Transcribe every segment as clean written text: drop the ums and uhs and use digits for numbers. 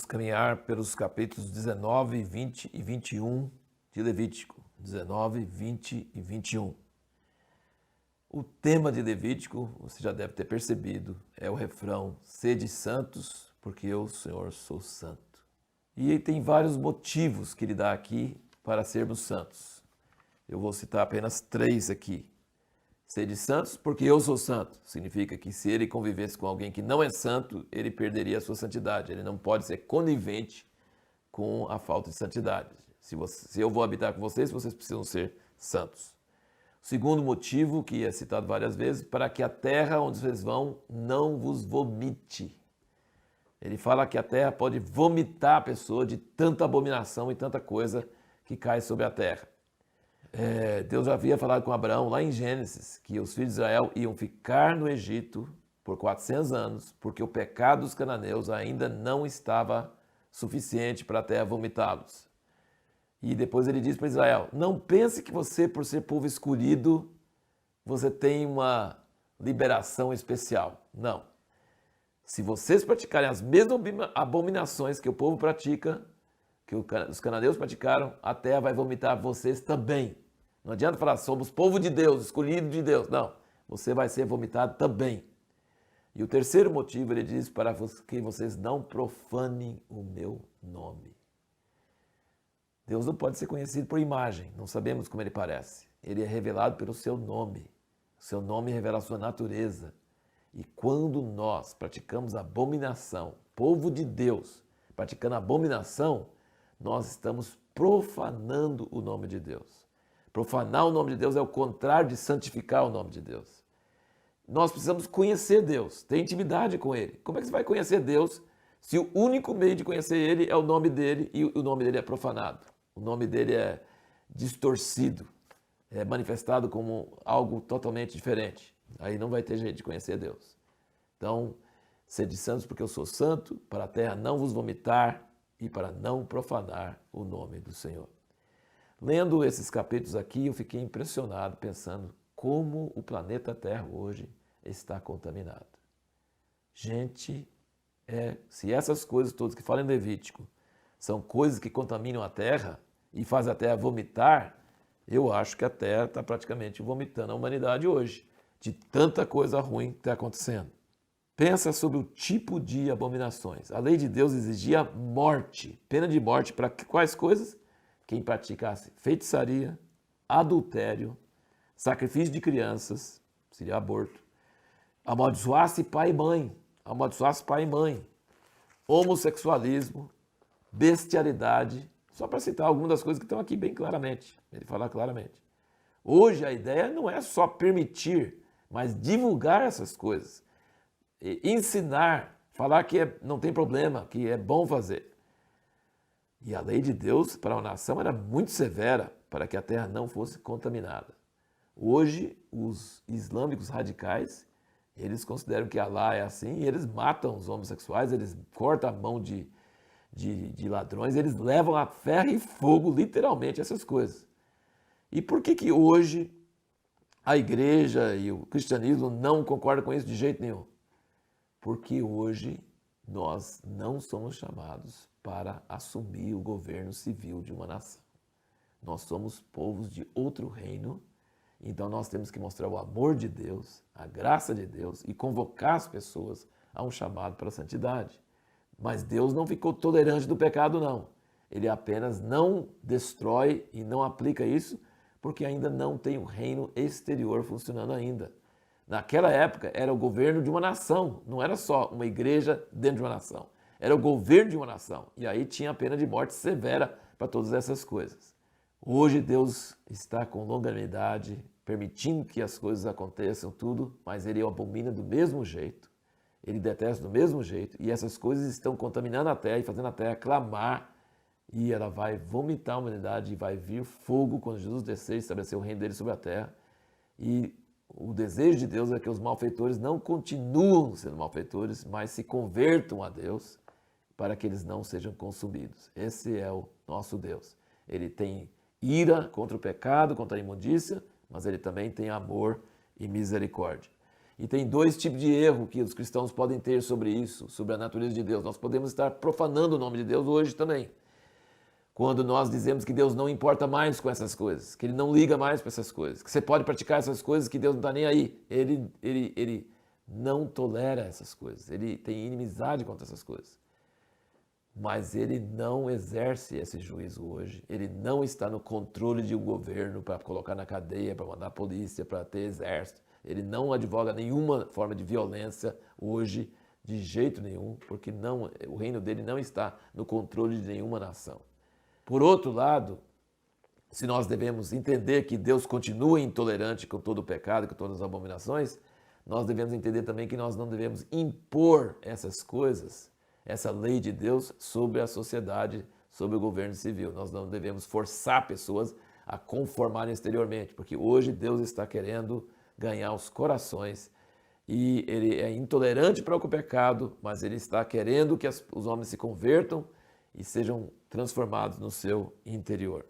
Vamos caminhar pelos capítulos 19, 20 e 21 de Levítico. 19, 20 e 21. O tema de Levítico, você já deve ter percebido, é o refrão: sede santos, porque eu, Senhor, sou santo. E tem vários motivos que ele dá aqui para sermos santos. Eu vou citar apenas 3 aqui. Sede santos, porque eu sou santo. Significa que se ele convivesse com alguém que não é santo, ele perderia a sua santidade. Ele não pode ser conivente com a falta de santidade. Se eu vou habitar com vocês precisam ser santos. O segundo motivo, que é citado várias vezes, para que a terra onde vocês vão não vos vomite. Ele fala que a terra pode vomitar a pessoa de tanta abominação e tanta coisa que cai sobre a terra. Deus já havia falado com Abraão lá em Gênesis que os filhos de Israel iam ficar no Egito por 400 anos, porque o pecado dos cananeus ainda não estava suficiente para a terra vomitá-los. E depois ele diz para Israel: não pense que você, por ser povo escolhido, você tem uma liberação especial. Não. Se vocês praticarem as mesmas abominações que o povo pratica, que os cananeus praticaram, a terra vai vomitar vocês também. Não adianta falar, somos povo de Deus, escolhido de Deus. Não, você vai ser vomitado também. E o terceiro motivo, ele diz para que vocês não profanem o meu nome. Deus não pode ser conhecido por imagem, não sabemos como ele parece. Ele é revelado pelo seu nome. O seu nome revela a sua natureza. E quando nós praticamos abominação, povo de Deus, praticando abominação, nós estamos profanando o nome de Deus. Profanar o nome de Deus é o contrário de santificar o nome de Deus. Nós precisamos conhecer Deus, ter intimidade com Ele. Como é que você vai conhecer Deus se o único meio de conhecer Ele é o nome dEle e o nome dEle é profanado? O nome dEle é distorcido, é manifestado como algo totalmente diferente. Aí não vai ter jeito de conhecer Deus. Então, sede santos porque eu sou santo, para a terra não vos vomitar e para não profanar o nome do Senhor. Lendo esses capítulos aqui, eu fiquei impressionado pensando como o planeta Terra hoje está contaminado. Gente, se essas coisas todas que falam em Levítico são coisas que contaminam a Terra e fazem a Terra vomitar, eu acho que a Terra está praticamente vomitando a humanidade hoje, de tanta coisa ruim que está acontecendo. Pensa sobre o tipo de abominações. A lei de Deus exigia morte, pena de morte para quais coisas? Quem praticasse feitiçaria, adultério, sacrifício de crianças, seria aborto, amaldiçoasse pai e mãe, homossexualismo, bestialidade, só para citar algumas das coisas que estão aqui bem claramente, ele fala claramente. Hoje a ideia não é só permitir, mas divulgar essas coisas, ensinar, falar que não tem problema, que é bom fazer. E a lei de Deus para a nação era muito severa para que a terra não fosse contaminada. Hoje, os islâmicos radicais, eles consideram que Alá é assim e eles matam os homossexuais, eles cortam a mão de ladrões, eles levam a ferro e fogo, literalmente, essas coisas. E por que hoje a igreja e o cristianismo não concordam com isso de jeito nenhum? Porque hoje nós não somos chamados para assumir o governo civil de uma nação. Nós somos povos de outro reino, então nós temos que mostrar o amor de Deus, a graça de Deus e convocar as pessoas a um chamado para a santidade. Mas Deus não ficou tolerante do pecado, não. Ele apenas não destrói e não aplica isso porque ainda não tem o reino exterior funcionando ainda. Naquela época era o governo de uma nação, não era só uma igreja dentro de uma nação. Era o governo de uma nação. E aí tinha a pena de morte severa para todas essas coisas. Hoje Deus está com longanimidade, permitindo que as coisas aconteçam tudo, mas Ele abomina do mesmo jeito. Ele detesta do mesmo jeito. E essas coisas estão contaminando a terra e fazendo a terra clamar. E ela vai vomitar a humanidade e vai vir fogo quando Jesus descer e estabelecer o reino dele sobre a terra. E o desejo de Deus é que os malfeitores não continuem sendo malfeitores, mas se convertam a Deus para que eles não sejam consumidos. Esse é o nosso Deus. Ele tem ira contra o pecado, contra a imundícia, mas ele também tem amor e misericórdia. E tem dois tipos de erro que os cristãos podem ter sobre isso, sobre a natureza de Deus. Nós podemos estar profanando o nome de Deus hoje também. Quando nós dizemos que Deus não importa mais com essas coisas, que Ele não liga mais para essas coisas, que você pode praticar essas coisas que Deus não está nem aí. Ele não tolera essas coisas, Ele tem inimizade contra essas coisas. Mas Ele não exerce esse juízo hoje. Ele não está no controle de um governo para colocar na cadeia, para mandar polícia, para ter exército. Ele não advoga nenhuma forma de violência hoje, de jeito nenhum, porque o reino dele não está no controle de nenhuma nação. Por outro lado, se nós devemos entender que Deus continua intolerante com todo o pecado, com todas as abominações, nós devemos entender também que nós não devemos impor essas coisas, essa lei de Deus, sobre a sociedade, sobre o governo civil. Nós não devemos forçar pessoas a conformarem exteriormente, porque hoje Deus está querendo ganhar os corações e Ele é intolerante para o pecado, mas Ele está querendo que os homens se convertam e sejam transformados no seu interior.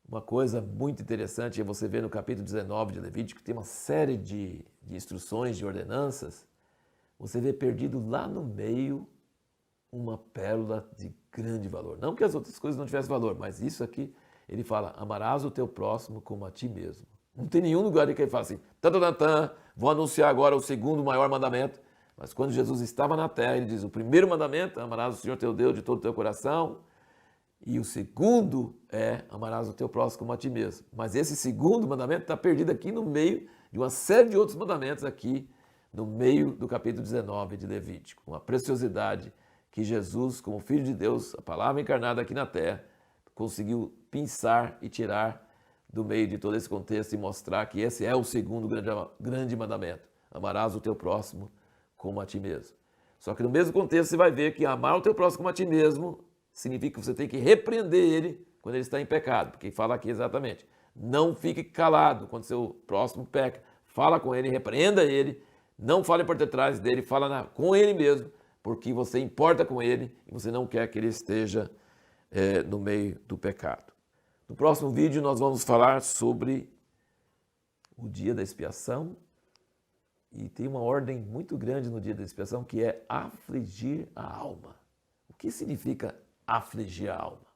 Uma coisa muito interessante é você ver no capítulo 19 de Levítico, que tem uma série de instruções, de ordenanças, você vê perdido lá no meio uma pérola de grande valor. Não que as outras coisas não tivessem valor, mas isso aqui, ele fala, amarás o teu próximo como a ti mesmo. Não tem nenhum lugar em que ele fala assim, vou anunciar agora o segundo maior mandamento. Mas quando Jesus estava na terra, ele diz, o primeiro mandamento, amarás o Senhor teu Deus de todo o teu coração, e o segundo é, amarás o teu próximo como a ti mesmo. Mas esse segundo mandamento está perdido aqui no meio de uma série de outros mandamentos aqui, no meio do capítulo 19 de Levítico. Uma preciosidade que Jesus, como Filho de Deus, a palavra encarnada aqui na terra, conseguiu pensar e tirar do meio de todo esse contexto e mostrar que esse é o segundo grande mandamento. Amarás o teu próximo como a ti mesmo. Só que no mesmo contexto você vai ver que amar o teu próximo como a ti mesmo significa que você tem que repreender ele quando ele está em pecado, porque fala aqui exatamente, não fique calado quando seu próximo peca, fala com ele, repreenda ele, não fale por detrás dele, fala com ele mesmo, porque você importa com ele e você não quer que ele esteja no meio do pecado. No próximo vídeo nós vamos falar sobre o dia da expiação. E tem uma ordem muito grande no dia da expiação que é afligir a alma. O que significa afligir a alma?